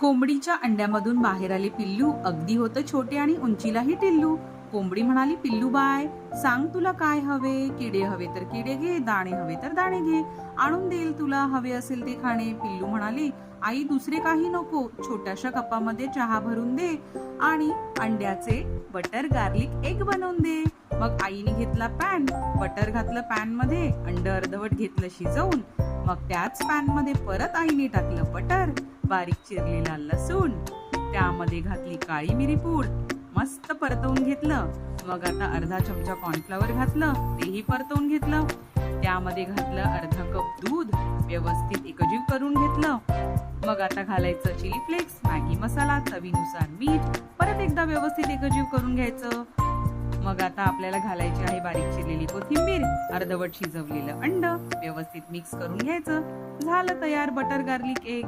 कोंबडीच्या अंड्यामधून बाहेर आले पिल्लू, अगदी होतं छोटे आणि उंचीलाही टिल्लू. कोंबडी म्हणाली, पिल्लू बाय, सांग तुला काय हवे? किडे हवे तर किडे घे, दाणे हवे तर दाणे घे, आणून देईल तुला हवे असेल ते खाणे. पिल्लू म्हणाले, आई दुसरे काही नको, छोट्याशा कपामध्ये चहा भरून दे आणि अंड्याचे बटर गार्लिक एग बनवून दे. मग आईने घेतला पॅन, बटर घातलं पॅन मध्ये, अंड अर्धवट घेतलं शिजवून. मग त्याच पॅन मध्ये परत आईने टाकलं बटर, बारीक चिरलेला लसूण, त्यामध्ये घातली काळी मिरी पूड, मस्त परतवून घेतलं. मग आता अर्धा चमचा कॉर्नफ्लॉवर घातलं, तेही परतवून घेतलं. त्यामध्ये घातलं अर्धा कप दूध, व्यवस्थित एकजीव करून घेतलं. मग आता घालायचं चिली फ्लेक्स, मॅगी मसाला, चवीनुसार मीठ, परत एकदा व्यवस्थित एकजीव करून घ्यायचं. मग आता आपल्याला घालायची आहे बारीक चिरलेली कोथिंबीर, अर्धवट शिजवलेलं अंड, व्यवस्थित मिक्स करून घ्यायचं. झालं तयार बटर गार्लिक एग.